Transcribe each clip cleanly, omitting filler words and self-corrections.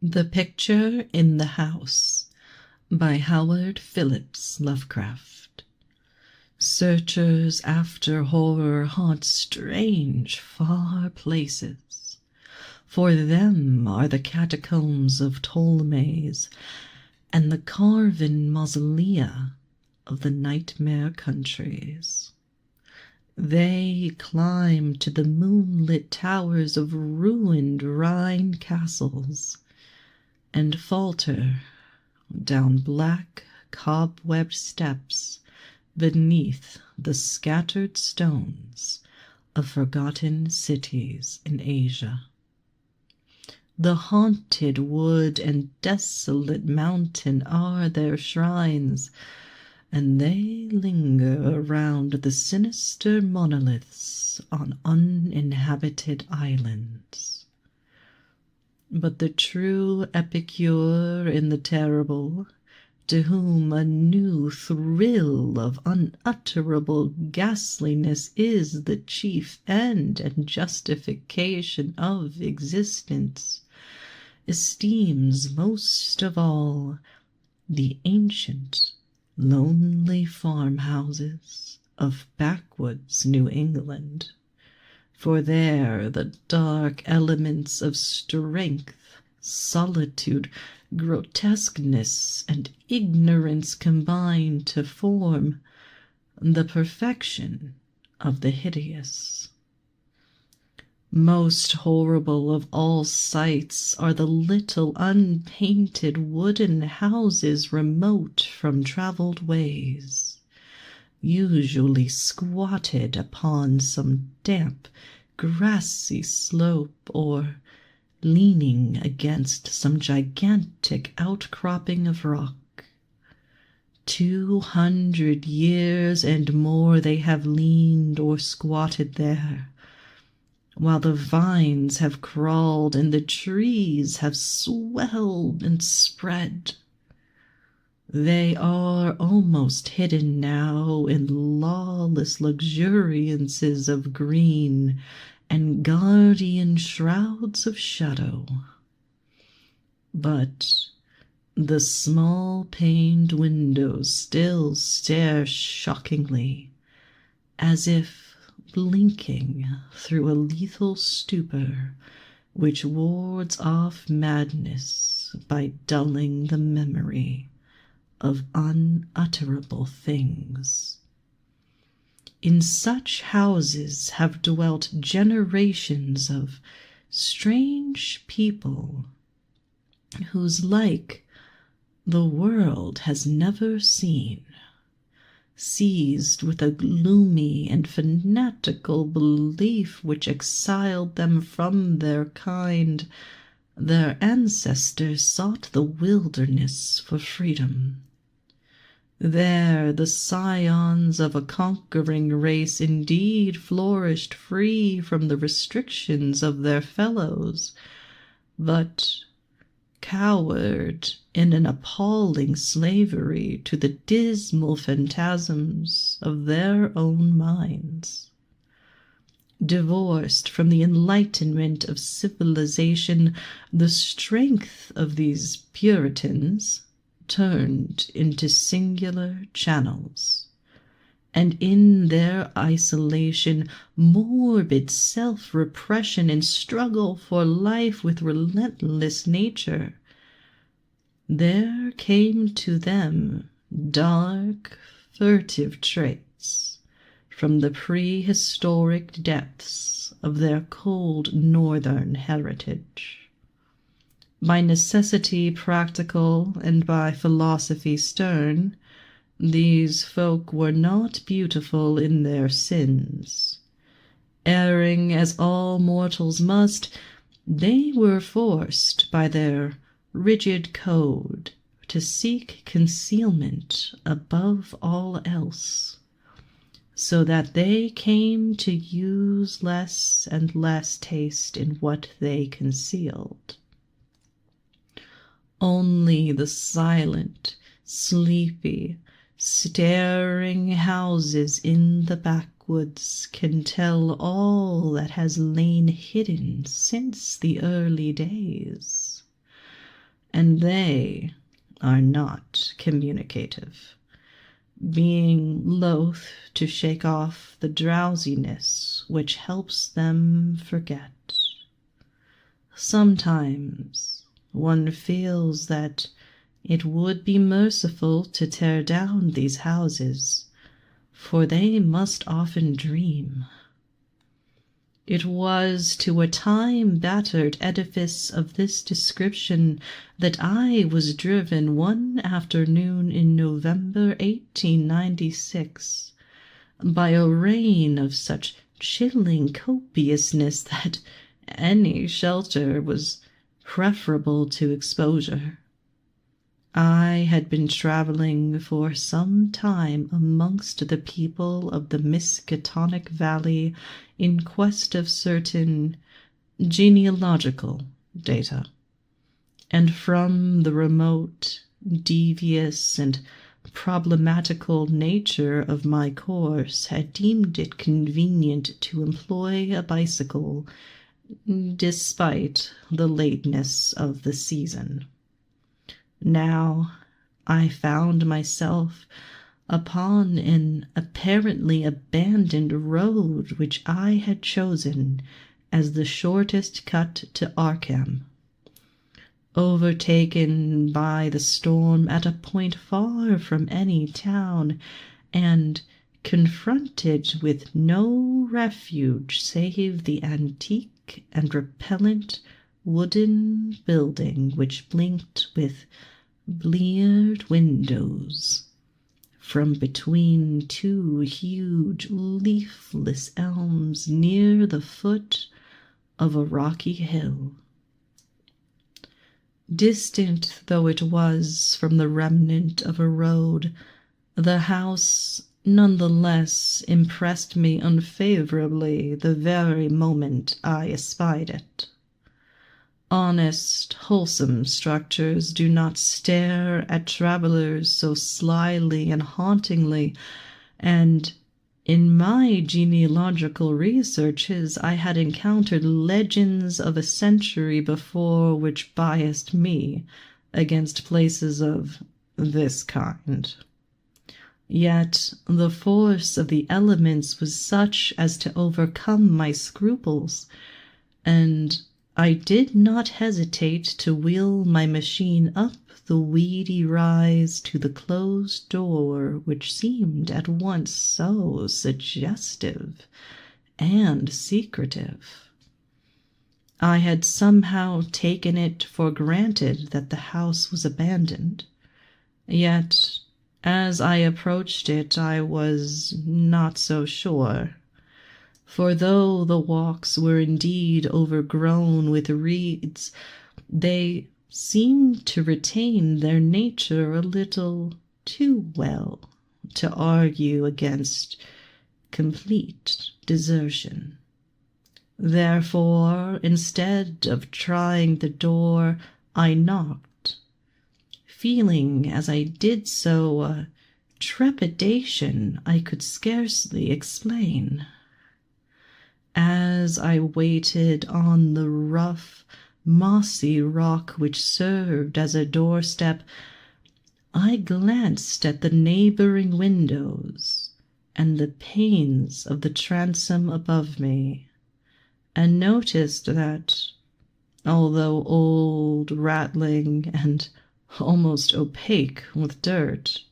The Picture in the House by Howard Philips Lovecraft. Searchers after horror haunt strange, far places. For them are the catacombs of Ptolemies and the carven mausolea of the nightmare countries. They climb to the moonlit towers of ruined Rhine castles and falter down black, cobwebbed steps beneath the scattered stones of forgotten cities in Asia. The haunted wood and desolate mountain are their shrines, and they linger around the sinister monoliths on uninhabited islands. But the true epicure in the terrible, to whom a new thrill of unutterable ghastliness is the chief end and justification of existence, esteems most of all the ancient, lonely farmhouses of backwoods New England. For there the dark elements of strength, solitude, grotesqueness, and ignorance combine to form the perfection of the hideous. Most horrible of all sights are the little unpainted wooden houses remote from traveled ways, usually squatted upon some damp, grassy slope or leaning against some gigantic outcropping of rock. 200 years and more they have leaned or squatted there, while the vines have crawled and the trees have swelled and spread. They are almost hidden now in lawless luxuriances of green and guardian shrouds of shadow. But the small-paned windows still stare shockingly, as if blinking through a lethal stupor which wards off madness by dulling the memory of unutterable things. In such houses have dwelt generations of strange people whose like the world has never seen, seized with a gloomy and fanatical belief which exiled them from their kind. Their ancestors sought the wilderness for freedom. There the scions of a conquering race indeed flourished free from the restrictions of their fellows, but cowered in an appalling slavery to the dismal phantasms of their own minds. Divorced from the enlightenment of civilization, the strength of these Puritans turned into singular channels, and in their isolation, morbid self-repression, and struggle for life with relentless nature, there came to them dark, furtive traits from the prehistoric depths of their cold northern heritage. By necessity practical and by philosophy stern, these folk were not beautiful in their sins. Erring as all mortals must, they were forced by their rigid code to seek concealment above all else, so that they came to use less and less taste in what they concealed. Only the silent, sleepy, staring houses in the backwoods can tell all that has lain hidden since the early days. and they are not communicative, being loath to shake off the drowsiness which helps them forget. Sometimes one feels that it would be merciful to tear down these houses, for they must often dream. It was to a time-battered edifice of this description that I was driven one afternoon in November 1896 by a rain of such chilling copiousness that any shelter was preferable to exposure. I had been traveling for some time amongst the people of the Miskatonic Valley in quest of certain genealogical data, and from the remote, devious, and problematical nature of my course had deemed it convenient to employ a bicycle, despite the lateness of the season. Now I found myself upon an apparently abandoned road which I had chosen as the shortest cut to Arkham, overtaken by the storm at a point far from any town, and confronted with no refuge save the antique and repellent wooden building which blinked with bleared windows from between two huge leafless elms near the foot of a rocky hill. Distant though it was from the remnant of a road, the house none the less impressed me unfavorably the very moment I espied it. Honest, wholesome structures do not stare at travelers so slyly and hauntingly, and in my genealogical researches I had encountered legends of a century before which biased me against places of this kind. Yet the force of the elements was such as to overcome my scruples, and I did not hesitate to wheel my machine up the weedy rise to the closed door which seemed at once so suggestive and secretive. I had somehow taken it for granted that the house was abandoned, yet as I approached it I was not so sure. For though the walks were indeed overgrown with reeds, they seemed to retain their nature a little too well to argue against complete desertion. Therefore, instead of trying the door, I knocked, feeling as I did so a trepidation I could scarcely explain. As I waited on the rough, mossy rock which served as a doorstep, I glanced at the neighboring windows and the panes of the transom above me, and noticed that, although old, rattling, and almost opaque with dirt,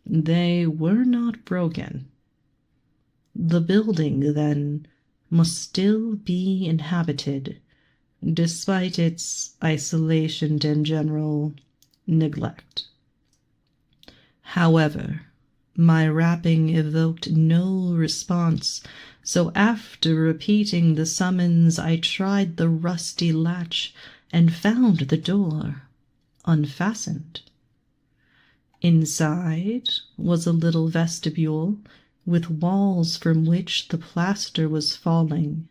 they were not broken. The building, then, must still be inhabited, despite its isolation and general neglect. However, my rapping evoked no response, so after repeating the summons I tried the rusty latch and found the door unfastened. Inside was a little vestibule with walls from which the plaster was falling,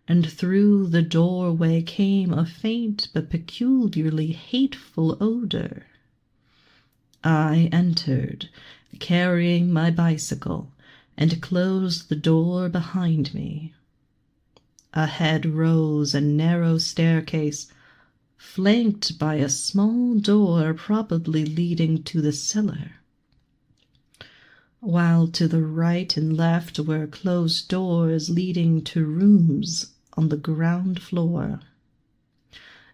and through the doorway came a faint but peculiarly hateful odor. I entered, carrying my bicycle, and closed the door behind me. Ahead rose a narrow staircase, flanked by a small door probably leading to the cellar, while to the right and left were closed doors leading to rooms on the ground floor.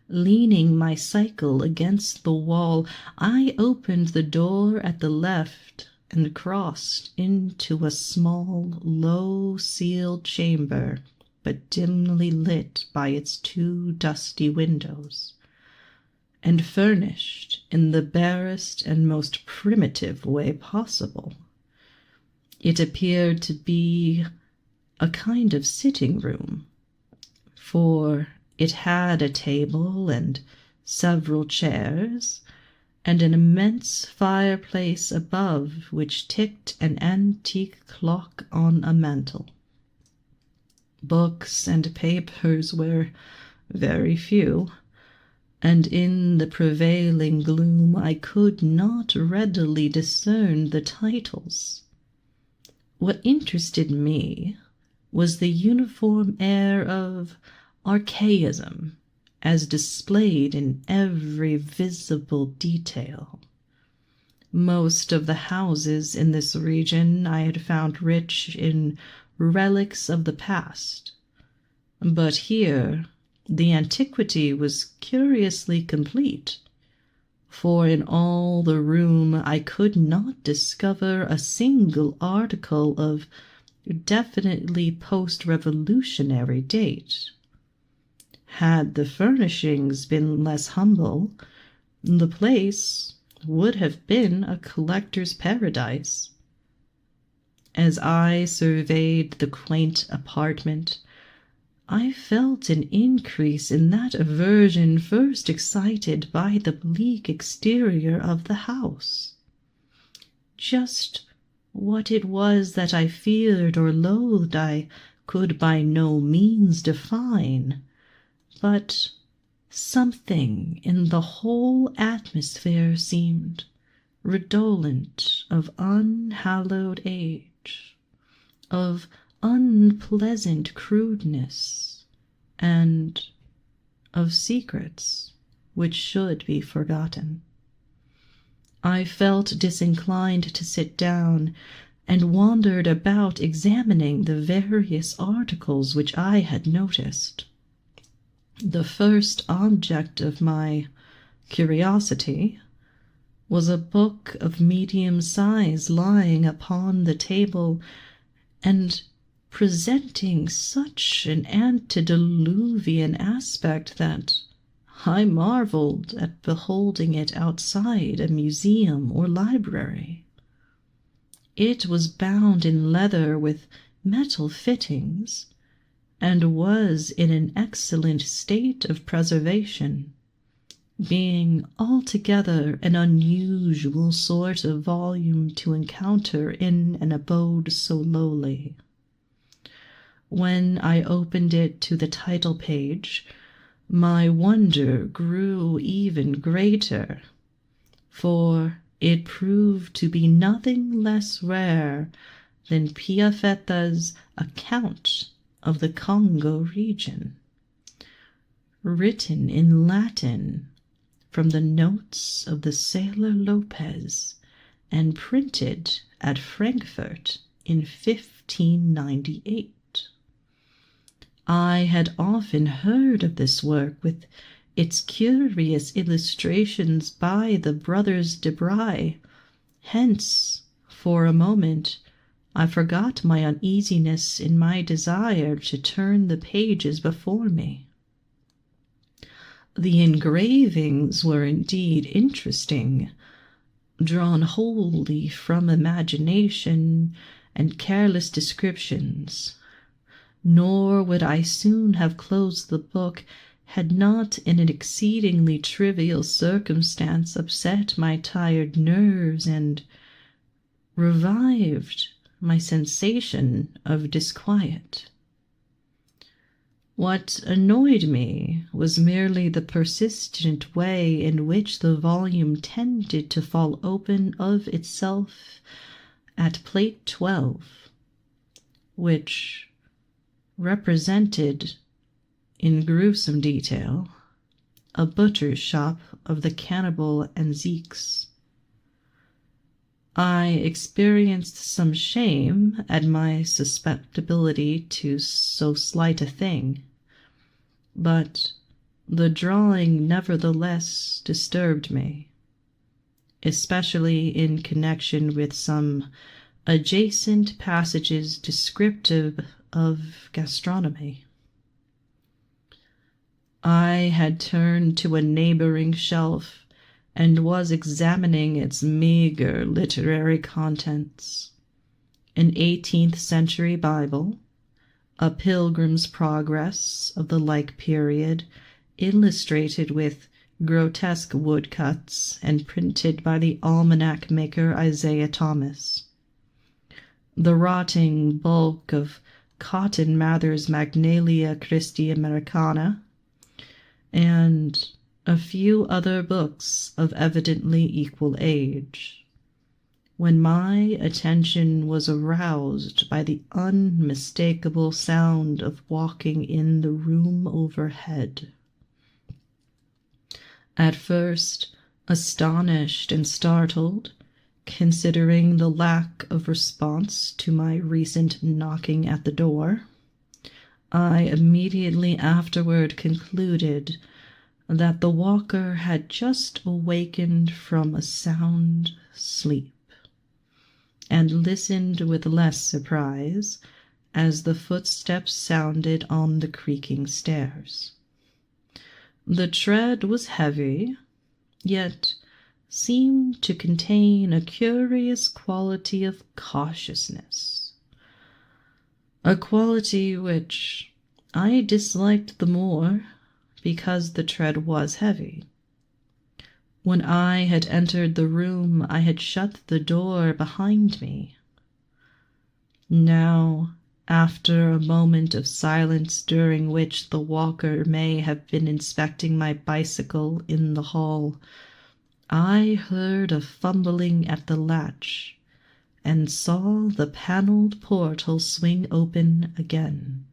Leaning my cycle against the wall, I opened the door at the left and crossed into a small, low-ceiled chamber, but dimly lit by its 2 dusty windows, and furnished in the barest and most primitive way possible. It appeared to be a kind of sitting room, for it had a table and several chairs, and an immense fireplace above which ticked an antique clock on a mantel. Books and papers were very few, and in the prevailing gloom I could not readily discern the titles. What interested me was the uniform air of archaism as displayed in every visible detail. Most of the houses in this region I had found rich in relics of the past, but here the antiquity was curiously complete, for in all the room I could not discover a single article of definitely post-revolutionary date. Had the furnishings been less humble, the place would have been a collector's paradise. As I surveyed the quaint apartment, I felt an increase in that aversion first excited by the bleak exterior of the house. Just what it was that I feared or loathed I could by no means define, but something in the whole atmosphere seemed redolent of unhallowed age, of unpleasant crudeness, and of secrets which should be forgotten. I felt disinclined to sit down, and wandered about examining the various articles which I had noticed. The first object of my curiosity was a book of medium size lying upon the table, and presenting such an antediluvian aspect that I marveled at beholding it outside a museum or library. It was bound in leather with metal fittings, and was in an excellent state of preservation, being altogether an unusual sort of volume to encounter in an abode so lowly. When I opened it to the title page, my wonder grew even greater, for it proved to be nothing less rare than Piafetta's account of the Congo region, written in Latin from the notes of the sailor Lopez, and printed at Frankfurt in 1598. I had often heard of this work, with its curious illustrations by the brothers Debray. Hence, for a moment, I forgot my uneasiness in my desire to turn the pages before me. The engravings were indeed interesting, drawn wholly from imagination and careless descriptions, nor would I soon have closed the book had not an exceedingly trivial circumstance upset my tired nerves and revived my sensation of disquiet. What annoyed me was merely the persistent way in which the volume tended to fall open of itself at plate 12, which represented in gruesome detail a butcher's shop of the cannibal and Zeeks. I experienced some shame at my susceptibility to so slight a thing, but the drawing nevertheless disturbed me, especially in connection with some adjacent passages descriptive of gastronomy. I had turned to a neighboring shelf and was examining its meager literary contents. An 18th century Bible, a Pilgrim's Progress of the like period, illustrated with grotesque woodcuts and printed by the almanac maker Isaiah Thomas. The rotting bulk of Cotton Mather's Magnalia Christi Americana, and a few other books of evidently equal age, when my attention was aroused by the unmistakable sound of walking in the room overhead. At first, astonished and startled, considering the lack of response to my recent knocking at the door, I immediately afterward concluded that the walker had just awakened from a sound sleep, and listened with less surprise as the footsteps sounded on the creaking stairs. The tread was heavy, yet seemed to contain a curious quality of cautiousness, a quality which I disliked the more because the tread was heavy. When I had entered the room, I had shut the door behind me. Now, after a moment of silence during which the walker may have been inspecting my bicycle in the hall, I heard a fumbling at the latch and saw the paneled portal swing open again.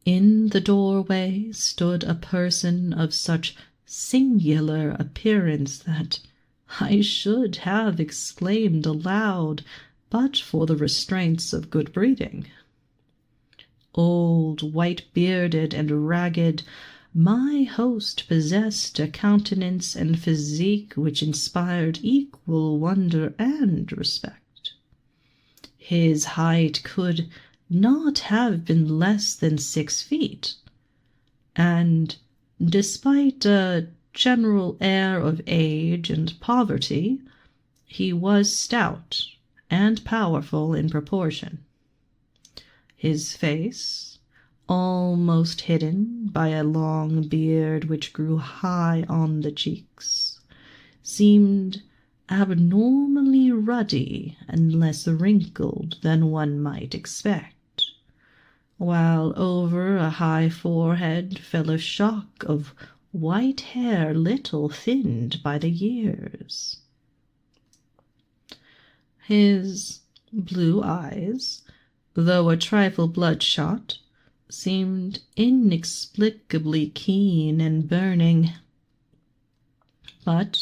In the doorway stood a person of such singular appearance that I should have exclaimed aloud but for the restraints of good breeding. Old, white-bearded, and ragged, my host possessed a countenance and physique which inspired equal wonder and respect. His height could not have been less than 6 feet, and despite a general air of age and poverty, he was stout and powerful in proportion. His face, almost hidden by a long beard which grew high on the cheeks, seemed abnormally ruddy and less wrinkled than one might expect, while over a high forehead fell a shock of white hair little thinned by the years. His blue eyes, though a trifle bloodshot, seemed inexplicably keen and burning. But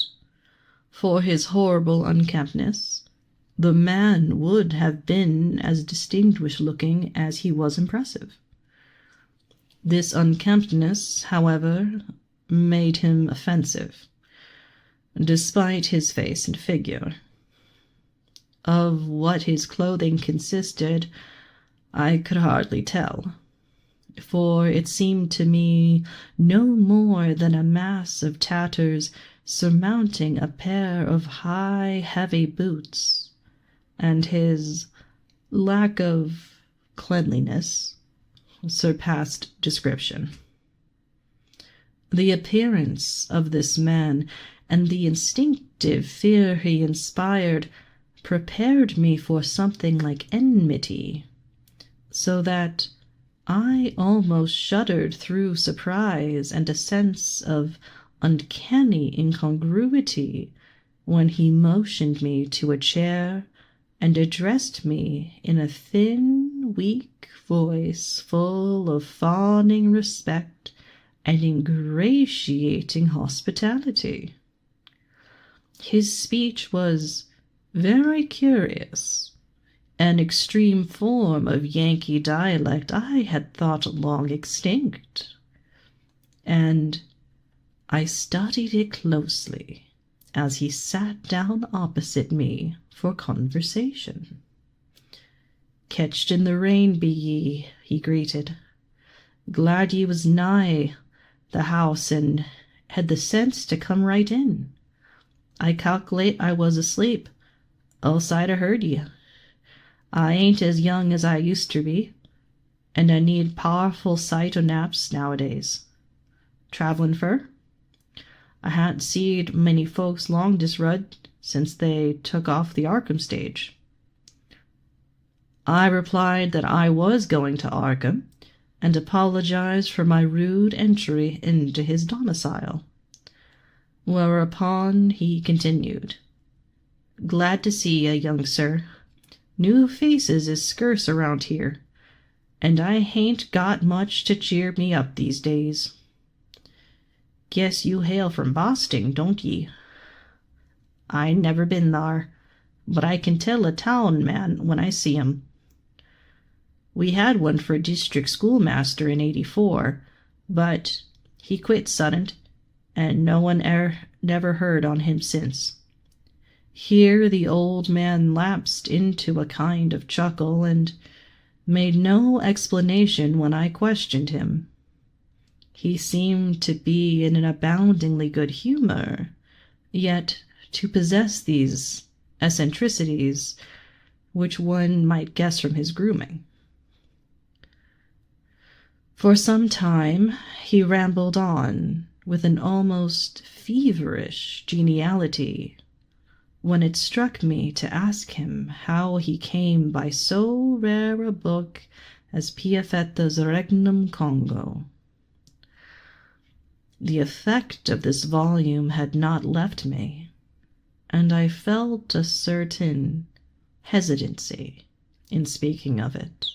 for his horrible unkemptness, the man would have been as distinguished-looking as he was impressive. This unkemptness, however, made him offensive, despite his face and figure. Of what his clothing consisted, I could hardly tell, for it seemed to me no more than a mass of tatters surmounting a pair of high, heavy boots, and his lack of cleanliness surpassed description. The appearance of this man and the instinctive fear he inspired prepared me for something like enmity, so that I almost shuddered through surprise and a sense of uncanny incongruity when he motioned me to a chair and addressed me in a thin, weak voice full of fawning respect and ingratiating hospitality. His speech was very curious, an extreme form of Yankee dialect I had thought long extinct, and I studied it closely as he sat down opposite me for conversation. "Ketched in the rain be ye," he greeted. "Glad ye was nigh the house and had the sense to come right in. I calculate I was asleep, else I'd 'a' heard ye. I ain't as young as I used ter be, and I need powerful sight o' naps nowadays. Travellin' fur? I ha'n't seed many folks long dis rud since they took off the Arkham stage." I replied that I was going to Arkham, and apologized for my rude entry into his domicile. Whereupon he continued, "Glad to see ye, young sir. New faces is scarce around here, and I hain't got much to cheer me up these days. Guess you hail from Boston, don't ye?" "I never been thar, but I can tell a town man when I see him." "We had one for district schoolmaster in '84, but he quit suddent, and no one never heard on him since." Here the old man lapsed into a kind of chuckle, and made no explanation when I questioned him. He seemed to be in an aboundingly good humor, yet to possess these eccentricities which one might guess from his grooming. For some time he rambled on with an almost feverish geniality, when it struck me to ask him how he came by so rare a book as Piafetta's Regnum Congo. The effect of this volume had not left me, and I felt a certain hesitancy in speaking of it.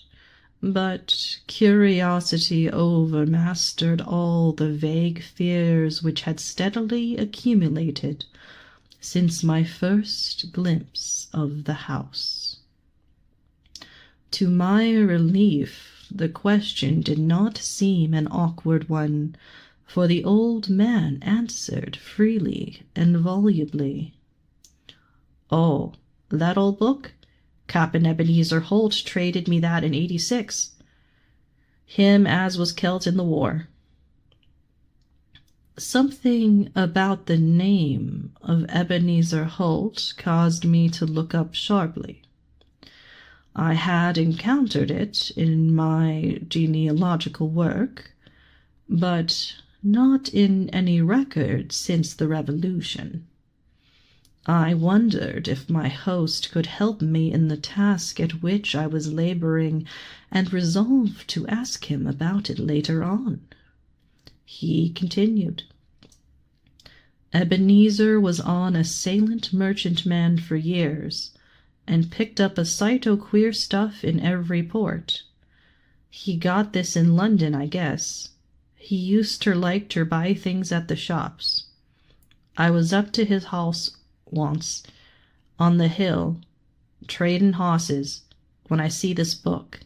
But curiosity overmastered all the vague fears which had steadily accumulated since my first glimpse of the house. To my relief, the question did not seem an awkward one, for the old man answered freely and volubly. "Oh, that old book? Cap'n Ebenezer Holt traded me that in '86. Him as was kelt in the war." Something about the name of Ebenezer Holt caused me to look up sharply. I had encountered it in my genealogical work, but not in any record since the Revolution. I wondered if my host could help me in the task at which I was laboring, and resolved to ask him about it later on. He continued, "Ebenezer was on a Salient merchantman for years, and picked up a sight o' queer stuff in every port. He got this in London, I guess. He used ter like ter buy things at the shops. I was up to his house once, on the hill, tradin' hosses, when I see this book.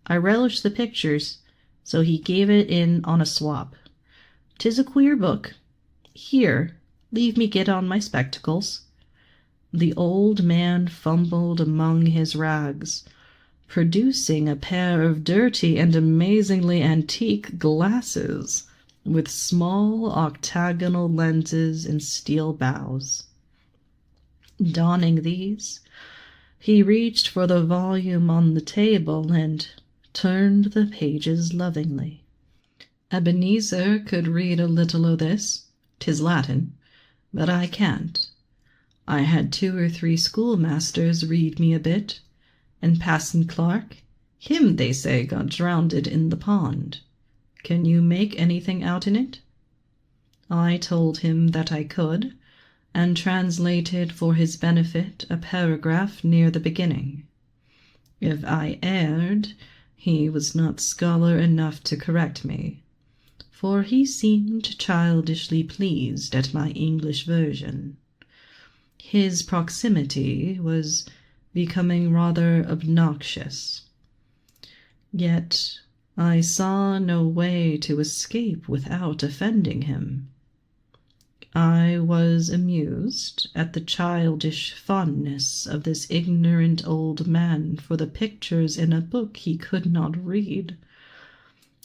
I relished the pictures, so he gave it in on a swap. 'Tis a queer book. Here, leave me get on my spectacles." The old man fumbled among his rags, producing a pair of dirty and amazingly antique glasses with small octagonal lenses and steel bows. Donning these, he reached for the volume on the table and turned the pages lovingly. "Ebenezer could read a little o' this. 'Tis Latin, but I can't. I had 2 or 3 schoolmasters read me a bit, and Passon Clark, him they say got drownded in the pond. Can you make anything out in it?" I told him that I could, and translated for his benefit a paragraph near the beginning. If I erred, he was not scholar enough to correct me, for he seemed childishly pleased at my English version. His proximity was becoming rather obnoxious. Yet I saw no way to escape without offending him. I was amused at the childish fondness of this ignorant old man for the pictures in a book he could not read,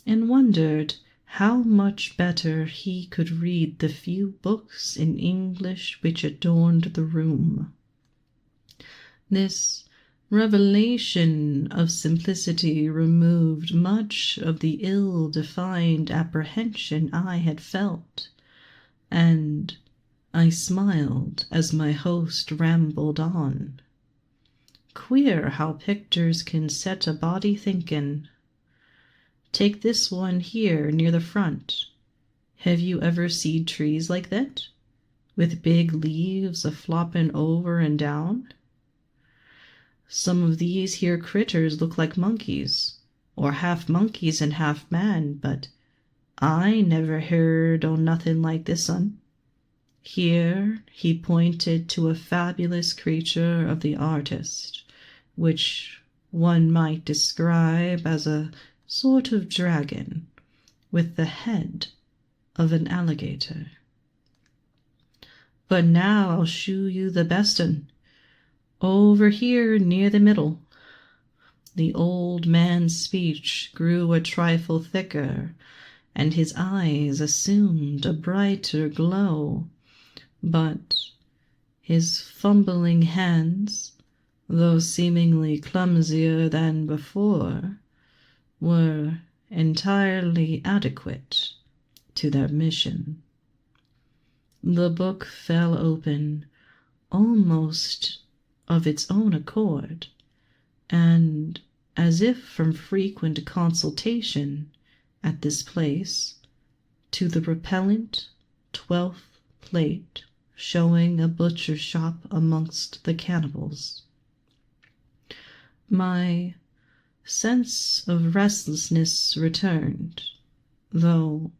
and wondered how much better he could read the few books in English which adorned the room. This revelation of simplicity removed much of the ill-defined apprehension I had felt, and I smiled as my host rambled on. Queer how pictures can set a body thinkin'. Take this one here near the front. Have you ever seed trees like that, with big leaves a-floppin' over and down? Some of these here critters look like monkeys, or half monkeys and half man, but I never heard o' nothing like this un. Here he pointed to a fabulous creature of the artist, which one might describe as a sort of dragon with the head of an alligator. But now I'll shew you the best un. Over here near the middle. The old man's speech grew a trifle thicker, and his eyes assumed a brighter glow, but his fumbling hands, though seemingly clumsier than before, were entirely adequate to their mission. The book fell open almost of its own accord, and, as if from frequent consultation at this place, to the repellent 12th plate showing a butcher shop amongst the cannibals. My sense of restlessness returned, though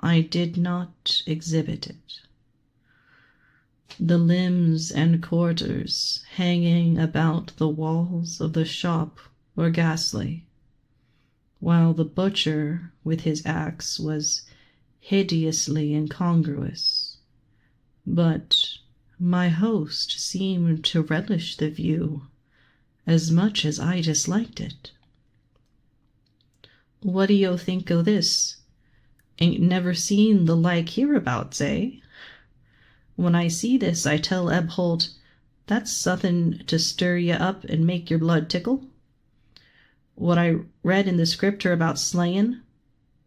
I did not exhibit it. The limbs and quarters hanging about the walls of the shop were ghastly, while the butcher with his axe was hideously incongruous. But my host seemed to relish the view as much as I disliked it. "What do you think o' this? Ain't never seen the like hereabouts, eh?" When I see this, I tell Eb Holt, "That's suthin' to stir ye up and make your blood tickle. What I read in the scripture about slayin',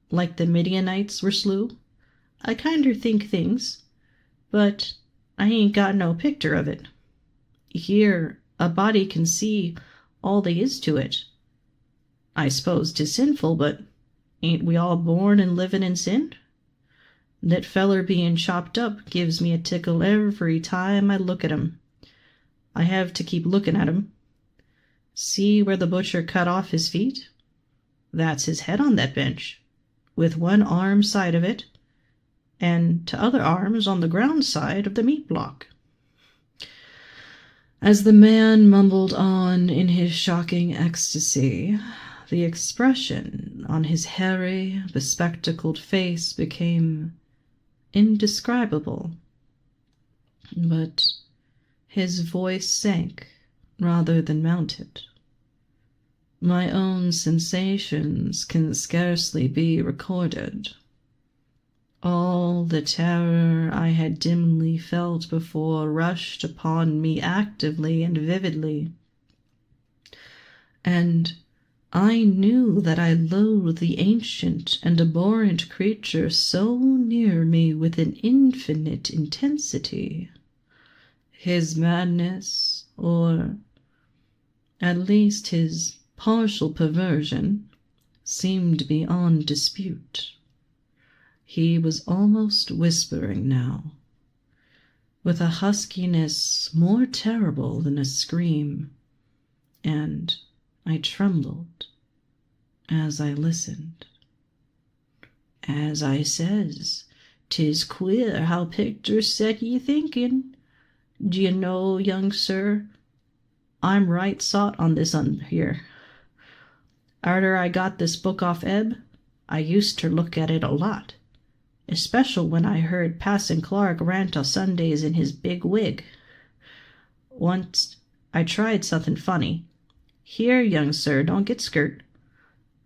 like the Midianites were slew, I kinder think things, but I ain't got no picter of it. Here a body can see all they is to it. I s'pose 'tis sinful, but ain't we all born and livin' in sin? That feller being chopped up gives me a tickle every time I look at him. I have to keep looking at him. See where the butcher cut off his feet? That's his head on that bench, with one arm side of it, and t'other arm's on the ground side of the meat block." As the man mumbled on in his shocking ecstasy, the expression on his hairy, bespectacled face became indescribable, but his voice sank rather than mounted. My own sensations can scarcely be recorded. All the terror I had dimly felt before rushed upon me actively and vividly, and I knew that I loathed the ancient and abhorrent creature so near me with an infinite intensity. His madness, or at least his partial perversion, seemed beyond dispute. He was almost whispering now, with a huskiness more terrible than a scream, and I trembled as I listened. As I says, 'tis queer how pictures set ye thinking. D'ye know, young sir, I'm right sot on this un here. Arter I got this book off Eb, I used ter look at it a lot, especial when I heard Passon Clark rant o' Sundays in his big wig. Once I tried something funny. Here, young sir, don't get skirt.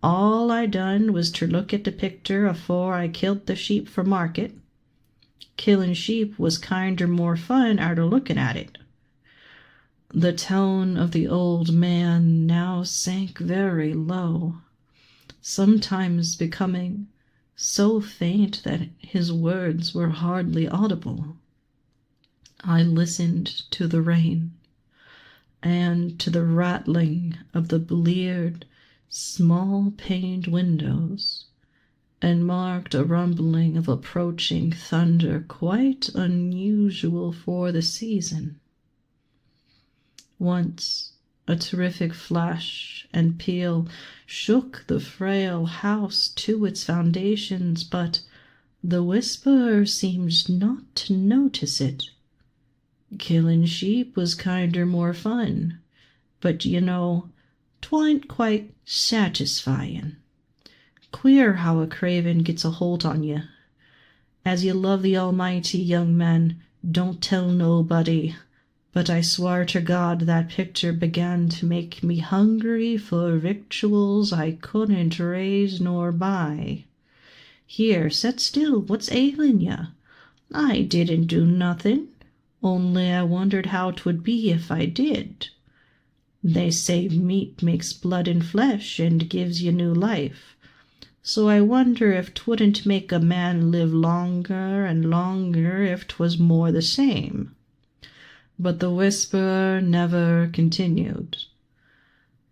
All I done was ter look at the picter afore I kilt the sheep for market. Killin' sheep was kinder more fun arter lookin' at it. The tone of the old man now sank very low, sometimes becoming so faint that his words were hardly audible. I listened to the rain and to the rattling of the bleared, small-paned windows, and marked a rumbling of approaching thunder quite unusual for the season. Once a terrific flash and peal shook the frail house to its foundations, but the whisperer seemed not to notice it. Killin' sheep was kinder more fun, but you know, 'twa'n't quite satisfyin'. Queer how a cravin' gets a holt on ye. As you love the Almighty, young man, don't tell nobody, but I swar ter God that picture began to make me hungry for victuals I couldn't raise nor buy. Here, set still, what's ailin' ye? I didn't do nothin', only I wondered how 'twould be if I did. They say meat makes blood and flesh and gives you new life, so I wonder if 'twouldn't make a man live longer and longer if 'twas more the same. But the whisperer never continued.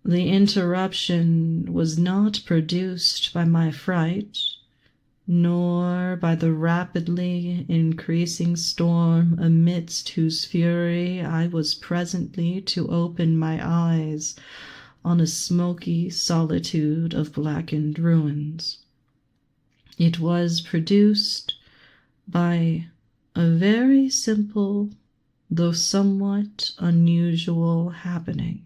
The interruption was not produced by my fright, nor by the rapidly increasing storm amidst whose fury I was presently to open my eyes on a smoky solitude of blackened ruins. It was produced by a very simple, though somewhat unusual happening.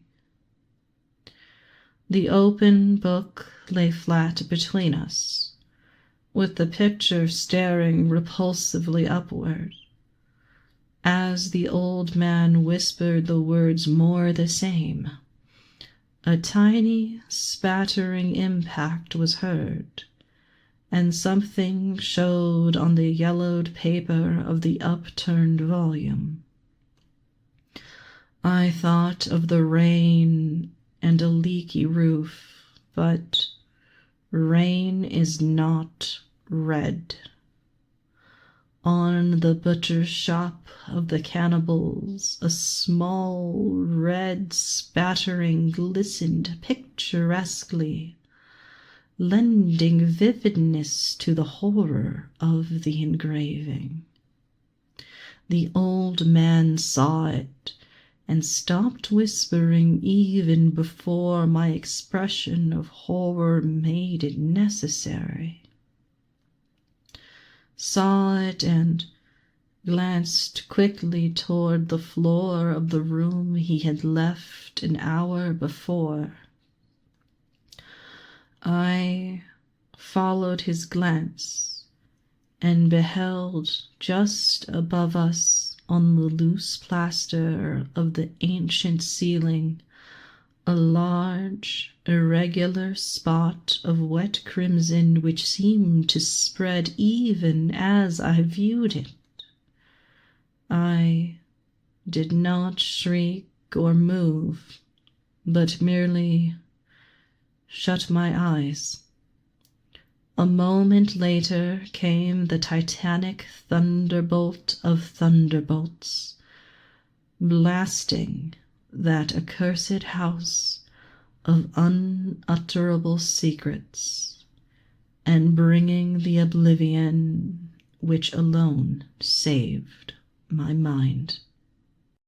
The open book lay flat between us, with the picture staring repulsively upward. As the old man whispered the words more the same, a tiny spattering impact was heard, and something showed on the yellowed paper of the upturned volume. I thought of the rain and a leaky roof, but rain is not red. On the butcher's shop of the cannibals, a small red spattering glistened picturesquely, lending vividness to the horror of the engraving. The old man saw it and stopped whispering even before my expression of horror made it necessary. Saw it and glanced quickly toward the floor of the room he had left an hour before. I followed his glance and beheld just above us on the loose plaster of the ancient ceiling a large, irregular spot of wet crimson which seemed to spread even as I viewed it. I did not shriek or move, but merely shut my eyes. A moment later came the titanic thunderbolt of thunderbolts, blasting that accursed house of unutterable secrets, and bringing the oblivion which alone saved my mind.